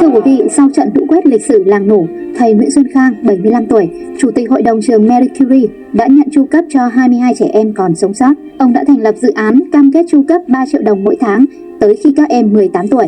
Thưa quý vị, sau trận lũ quét lịch sử làng Nủ, thầy Nguyễn Xuân Khang, 75 tuổi, Chủ tịch Hội đồng trường Marie Curie đã nhận tru cấp cho 22 trẻ em còn sống sót. Ông đã thành lập dự án cam kết tru cấp 3 triệu đồng mỗi tháng tới khi các em 18 tuổi.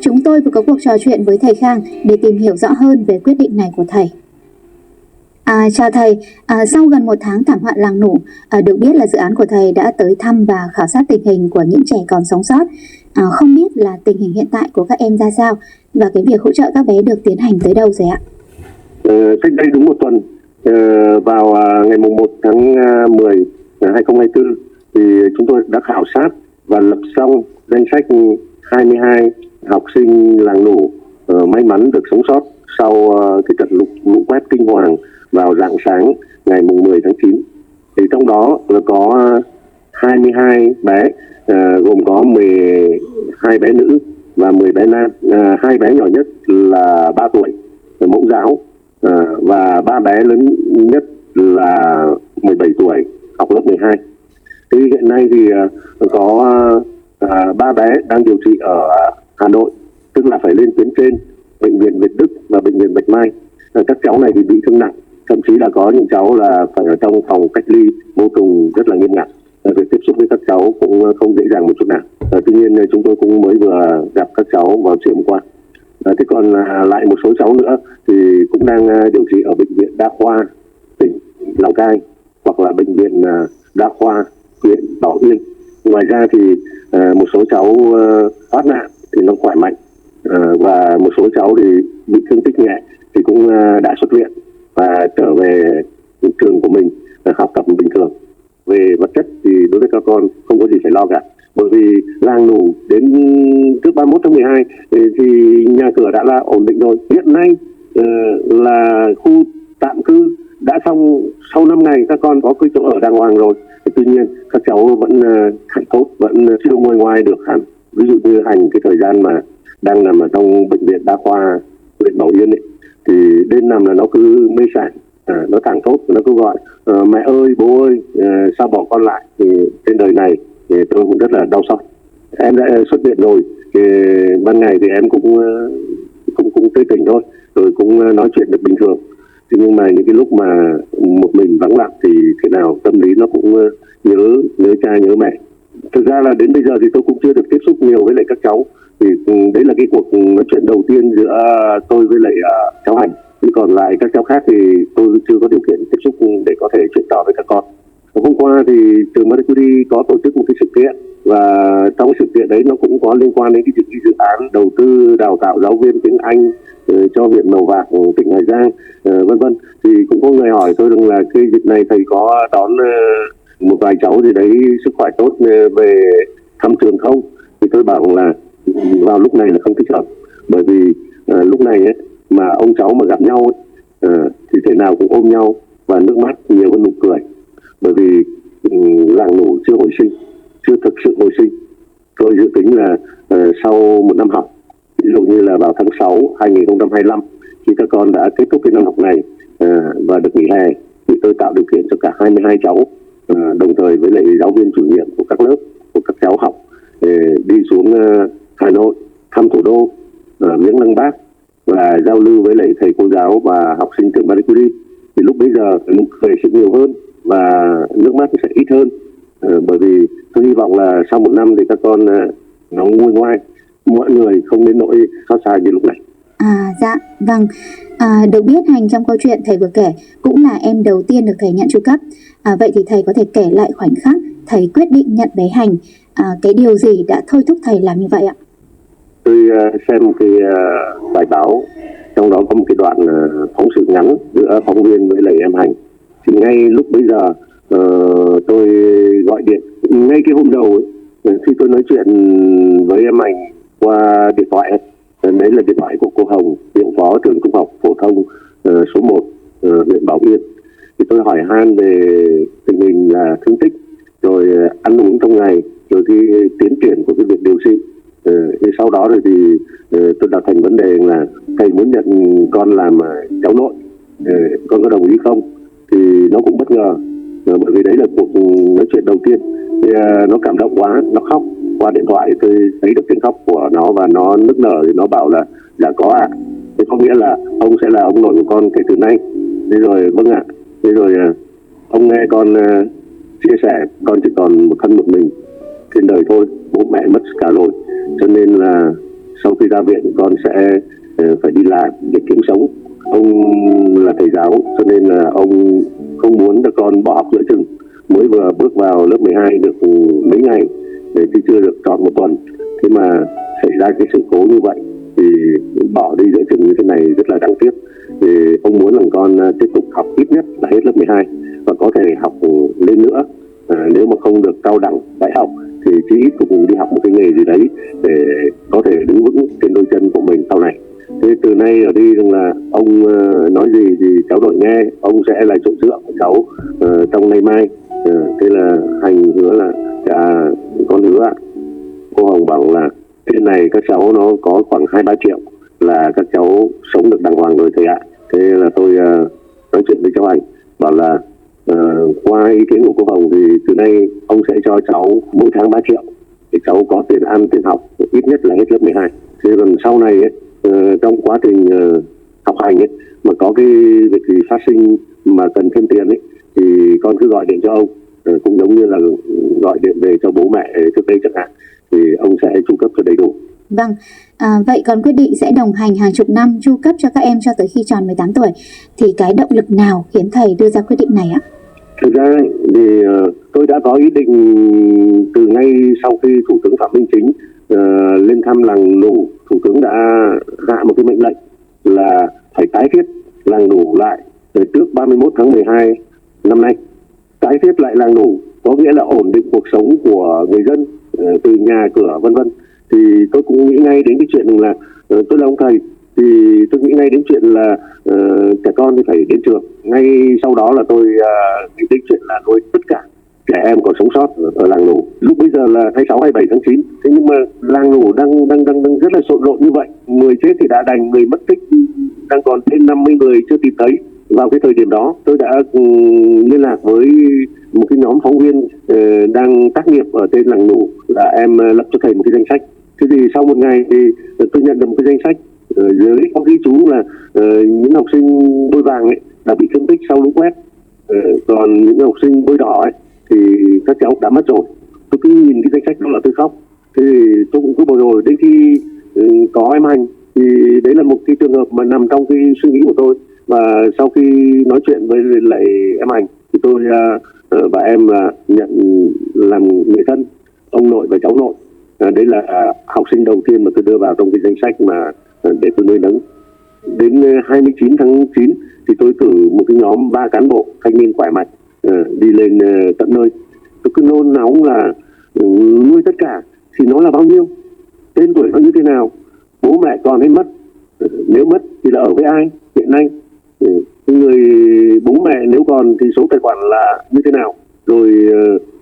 Chúng tôi vừa có cuộc trò chuyện với thầy Khang để tìm hiểu rõ hơn về quyết định này của thầy. Chào thầy, sau gần 1 tháng thảm họa làng Nủ, được biết là dự án của thầy đã tới thăm và khảo sát tình hình của những trẻ còn sống sót. Không biết là tình hình hiện tại của các em ra sao và cái việc hỗ trợ các bé được tiến hành tới đâu rồi ạ? Cách đây đúng 1 tuần, vào ngày 1 tháng 10 2024 thì chúng tôi đã khảo sát và lập xong danh sách 22 học sinh làng Nủ may mắn được sống sót sau cái trận lũ quét kinh hoàng vào rạng sáng ngày 10 tháng 9. Thì trong đó là có 22 bé, gồm có 12 bé nữ và 10 bé nam. 2 bé nhỏ nhất là 3 tuổi, mẫu giáo, và 3 bé lớn nhất là 17 tuổi, học lớp 12. Thì hiện nay thì có 3 bé đang điều trị ở Hà Nội, tức là phải lên tuyến trên, bệnh viện Việt Đức và bệnh viện Bạch Mai. Các cháu này thì bị thương nặng, thậm chí là có những cháu là phải ở trong phòng cách ly vô cùng rất là nghiêm ngặt. Việc tiếp xúc với các cháu cũng không dễ dàng một chút nào. Tuy nhiên chúng tôi cũng mới vừa gặp các cháu vào chiều hôm qua. Thế còn lại một số cháu nữa thì cũng đang điều trị ở bệnh viện Đa khoa tỉnh Lào Cai hoặc là bệnh viện Đa khoa huyện Bảo Yên. Ngoài ra thì một số cháu thoát nạn thì nó khỏe mạnh, và một số cháu thì bị thương tích nhẹ thì cũng đã xuất viện và trở về trường của mình học tập bình thường. Về vật chất thì đối với các con không có gì phải lo cả, bởi vì làng Nủ đến trước 31 tháng 12 thì nhà cửa đã là ổn định rồi. Hiện nay là khu tạm cư đã xong, sau 5 ngày các con có cái chỗ ở đàng hoàng rồi. Tuy nhiên các cháu vẫn hạnh tốt, vẫn chưa ngồi ngoài được hẳn. Ví dụ như Hành cái thời gian mà đang nằm ở trong bệnh viện Đa khoa huyện Bảo Yên ấy, thì đêm nằm là nó cứ mê sảng, nó thẳng thốt, nó cứ gọi mẹ ơi, bố ơi, sao bỏ con lại. Thì trên đời này thì tôi cũng rất là đau xót. Em đã xuất viện rồi, thì ban ngày thì em cũng tươi tỉnh thôi, rồi cũng nói chuyện được bình thường. Thế nhưng mà những cái lúc mà một mình vắng lặng thì thế nào tâm lý nó cũng nhớ cha nhớ mẹ. Thực ra là đến bây giờ thì tôi cũng chưa được tiếp xúc nhiều với lại các cháu, thì đấy là cái cuộc nói chuyện đầu tiên giữa tôi với lại cháu Hành. Chứ còn lại các cháu khác thì tôi chưa có điều kiện tiếp xúc để có thể chuyện trò với các con. Hôm qua thì trường Marie Curie có tổ chức một cái sự kiện, và trong cái sự kiện đấy nó cũng có liên quan đến cái dự án đầu tư đào tạo giáo viên tiếng Anh cho huyện Mèo Vạc, tỉnh Hà Giang, vân vân. Thì cũng có người hỏi tôi rằng là cái dịp này thầy có đón một vài cháu gì đấy sức khỏe tốt về thăm trường không? Thì tôi bảo là vào lúc này là không thích hợp, bởi vì lúc này ấy, mà ông cháu mà gặp nhau thì thể nào cũng ôm nhau và nước mắt nhiều hơn nụ cười, bởi vì làng Nủ chưa hồi sinh, chưa thực sự hồi sinh. Tôi dự tính là sau 1 năm học, ví dụ như là vào tháng 6 2025, khi các con đã kết thúc cái năm học này và được nghỉ hè, thì tôi tạo điều kiện cho cả 22 cháu, đồng thời với lại giáo viên chủ nhiệm của các lớp của các cháu học, đi xuống Hà Nội thăm thủ đô, viếng lăng Bác và giao lưu với lại thầy cô giáo và học sinh trường Marie Curie. Thì lúc bây giờ nụ cười sẽ nhiều hơn và nước mắt sẽ ít hơn, bởi vì tôi hy vọng là sau 1 năm thì các con nó nguôi ngoai, mọi người không đến nỗi xót xa như lúc này. Dạ, vâng. Được biết Hành trong câu chuyện thầy vừa kể cũng là em đầu tiên được thầy nhận tru cấp. Vậy thì thầy có thể kể lại khoảnh khắc thầy quyết định nhận bé Hành, cái điều gì đã thôi thúc thầy làm như vậy ạ? Tôi xem cái bài báo, trong đó có một cái đoạn phóng sự ngắn giữa phóng viên với lại em Hành. Thì ngay lúc bây giờ tôi gọi điện, ngay cái hôm đầu ấy, khi tôi nói chuyện với em Hành qua điện thoại ấy, đấy là điện thoại của cô Hồng, hiệu phó trường trung học phổ thông số 1 huyện Bảo Yên. Thì tôi hỏi han về tình hình thương tích, rồi ăn uống trong ngày, rồi cái tiến triển của cái việc điều trị. Thì sau đó rồi thì tôi đặt thành vấn đề là thầy muốn nhận con làm cháu nội, con có đồng ý không? Thì nó cũng bất ngờ, bởi vì đấy là cuộc nói chuyện đầu tiên. Thì nó cảm động quá, nó khóc qua điện thoại tôi thấy được tiếng khóc của nó và nó nức nở, thì nó bảo là dạ có ạ. Thế có nghĩa là ông sẽ là ông nội của con kể từ nay. Thế rồi vâng ạ. Thế rồi ông nghe con chia sẻ, con chỉ còn một thân một mình trên đời thôi, bố mẹ mất cả rồi, cho nên là sau khi ra viện con sẽ phải đi làm để kiếm sống. Ông là thầy giáo cho nên là ông không muốn cho con bỏ học giữa chừng. Mới vừa bước vào lớp 12 được mấy ngày, để thì chưa được tròn một tuần, thế mà xảy ra cái sự cố như vậy thì bỏ đi giữa chừng như thế này rất là đáng tiếc. Thì ông muốn rằng con tiếp tục học ít nhất là hết lớp 12 và có thể học lên nữa. Nếu mà không được cao đẳng đại học thì chí ít cũng đi học một cái nghề gì đấy để có thể đứng vững trên đôi chân của mình sau này. Thế từ nay ở đi rằng là ông nói gì thì cháu đội nghe, ông sẽ là chỗ dựa của cháu trong nay mai. Thế là Hành hứa là con hứa ạ. Cô Hồng bảo là trên này các cháu nó có khoảng 2-3 triệu là các cháu sống được đàng hoàng rồi thầy ạ. Thế là tôi nói chuyện với cháu Hành, bảo là qua ý kiến của cô Hồng thì từ nay ông sẽ cho cháu mỗi tháng 3 triệu để cháu có tiền ăn tiền học ít nhất là hết lớp 12. Thế còn sau này ấy, trong quá trình học hành ấy, mà có cái việc gì phát sinh mà cần thêm tiền ấy thì con cứ gọi điện cho ông, cũng giống như là gọi điện về cho bố mẹ trước đây chẳng hạn, thì ông sẽ chu cấp cho đầy đủ. Vâng, vậy còn quyết định sẽ đồng hành hàng chục năm chu cấp cho các em cho tới khi tròn 18 tuổi thì cái động lực nào khiến thầy đưa ra quyết định này ạ? Thực ra thì tôi đã có ý định từ ngay sau khi Thủ tướng Phạm Minh Chính lên thăm làng Nủ. Thủ tướng đã hạ một cái mệnh lệnh là phải tái thiết làng Nủ lại trước 31 tháng 12 năm nay. Tái thiết lại làng Nủ có nghĩa là ổn định cuộc sống của người dân, từ nhà cửa vân vân. Thì tôi cũng nghĩ ngay đến cái chuyện là tôi là ông thầy thì tôi nghĩ ngay đến chuyện là trẻ con thì phải đến trường. Ngay sau đó là tôi nghĩ đến chuyện là nuôi tất cả trẻ em còn sống sót ở làng Nủ. Lúc bây giờ là 26, 27 tháng 9. Thế nhưng mà làng Nủ đang rất là xộn rộn như vậy. 10 chết thì đã đành, người mất tích đang còn trên 50 người chưa tìm thấy. Vào cái thời điểm đó tôi đã liên lạc với một cái nhóm phóng viên đang tác nghiệp ở trên làng Nủ, là em lập cho thầy một cái danh sách. Thế thì sau một ngày thì tôi nhận được một cái danh sách dưới có ghi chú là những học sinh bôi vàng ấy đã bị thương tích sau lũ quét, còn những học sinh bôi đỏ ấy thì các cháu đã mất rồi. Tôi cứ nhìn cái danh sách đó là tôi khóc. Thế thì tôi cũng cứ bồi hồi đến khi có em Hành thì đấy là một cái trường hợp mà nằm trong cái suy nghĩ của tôi. Và sau khi nói chuyện với lại em Hành thì tôi và em nhận làm người thân ông nội và cháu nội. Đấy là học sinh đầu tiên mà tôi đưa vào trong cái danh sách mà để tôi nuôi nấng. Đến 29 tháng 9 thì tôi cử một cái nhóm 3 cán bộ thanh niên khỏe mạnh đi lên tận nơi. Tôi cứ nôn nóng là nuôi tất cả thì nó là bao nhiêu, tên tuổi nó như thế nào, bố mẹ còn hay mất, nếu mất thì là ở với ai hiện nay, người bố mẹ nếu còn thì số tài khoản là như thế nào, rồi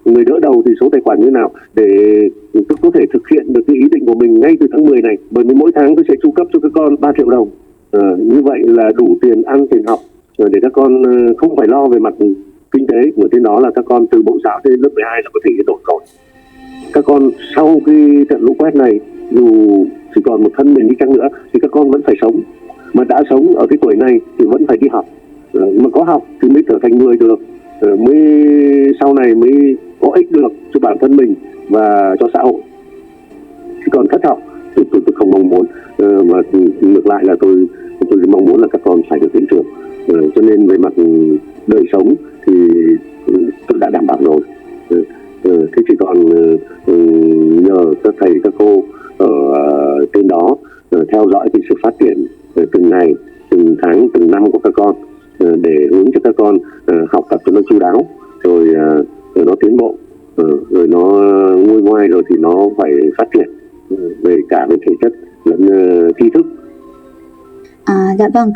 người đỡ đầu thì số tài khoản như thế nào, để tôi có thể thực hiện được cái ý định của mình ngay từ tháng 10 này. Bởi vì mỗi tháng tôi sẽ chu cấp cho các con 3 triệu đồng. Như vậy là đủ tiền ăn tiền học để các con không phải lo về mặt kinh tế. Của trên đó là các con từ mẫu giáo đến lớp 12 là có thể yên ổn rồi. Các con sau cái trận lũ quét này dù chỉ còn một thân mình đi chăng nữa thì các con vẫn phải sống. Mà đã sống ở cái tuổi này thì vẫn phải đi học. Mà có học thì mới trở thành người được, mới sau này mới có ích được cho bản thân mình và cho xã hội. Chứ còn thất học tôi không mong muốn, mà ngược lại là tôi mong muốn là các con phải được đến trường. Cho nên về mặt đời sống thì tôi đã đảm bảo rồi. Thế chỉ còn nhờ các thầy các cô ở trên đó theo dõi cái sự phát triển từng ngày, từng tháng, từng năm của các con, để hướng cho các con học tập cho nó chu đáo, rồi nó tiến bộ, rồi nó nguôi ngoai, rồi thì nó phải phát triển về cả về thể chất lẫn tri thức. Dạ vâng,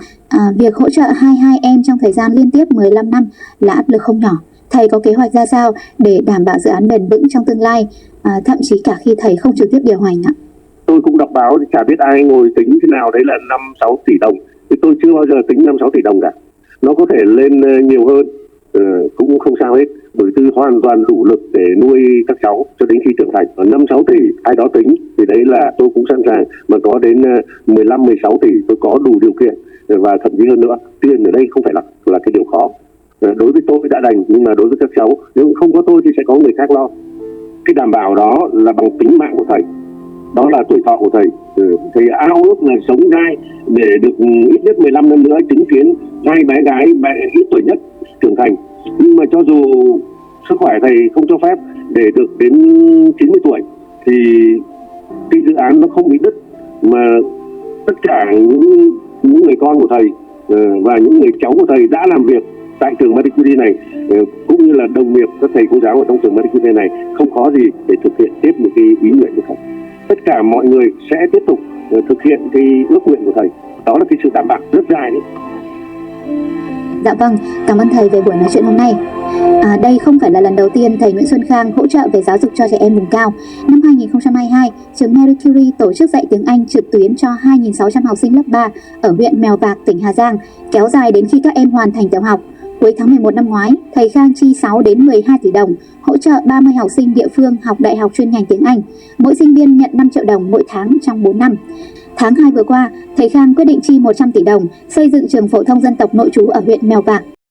việc hỗ trợ 22 em trong thời gian liên tiếp 15 năm là áp lực không nhỏ. Thầy có kế hoạch ra sao để đảm bảo dự án bền vững trong tương lai, thậm chí cả khi thầy không trực tiếp điều hành ạ? Tôi cũng đọc báo thì chả biết ai ngồi tính thế nào đấy là 5-6 tỷ đồng. Thì tôi chưa bao giờ tính 5-6 tỷ đồng cả. Nó có thể lên nhiều hơn, cũng không sao hết. bởi tư hoàn toàn đủ lực để nuôi các cháu cho đến khi trưởng thành. 5-6 tỷ ai đó tính thì đấy là tôi cũng sẵn sàng, mà có đến 15-16 tỷ tôi có đủ điều kiện, và thậm chí hơn nữa, tiền ở đây không phải là cái điều khó. Đối với tôi đã đành, nhưng mà đối với các cháu nếu không có tôi thì sẽ có người khác lo. Cái đảm bảo đó là bằng tính mạng của thầy, đó là tuổi thọ của thầy. Thầy ao ước là sống dai để được ít nhất 15 năm nữa chứng kiến hai bé gái ít tuổi nhất trưởng thành. Nhưng mà cho dù sức khỏe thầy không cho phép để được đến 90 tuổi thì cái dự án nó không bị đứt, mà tất cả những người con của thầy và những người cháu của thầy đã làm việc tại trường Marie Curie này, cũng như là đồng nghiệp các thầy cô giáo ở trong trường Marie Curie này, không khó gì để thực hiện tiếp những cái ý nguyện của thầy. Tất cả mọi người sẽ tiếp tục thực hiện cái ước nguyện của thầy. Đó là cái sự đảm bảo rất dài đấy. Dạ vâng, cảm ơn thầy về buổi nói chuyện hôm nay. Đây không phải là lần đầu tiên thầy Nguyễn Xuân Khang hỗ trợ về giáo dục cho trẻ em vùng cao. Năm 2022, trường Marie Curie tổ chức dạy tiếng Anh trực tuyến cho 2.600 học sinh lớp 3 ở huyện Mèo Vạc, tỉnh Hà Giang, kéo dài đến khi các em hoàn thành tiểu học. Cuối tháng 11 năm ngoái, thầy Khang chi 6 đến 12 tỷ đồng hỗ trợ 30 học sinh địa phương học đại học chuyên ngành tiếng Anh. Mỗi sinh viên nhận 5 triệu đồng mỗi tháng trong 4 năm. Tháng 2 vừa qua, thầy Khang quyết định chi 100 tỷ đồng xây dựng trường phổ thông dân tộc nội trú ở huyện Mèo Vạc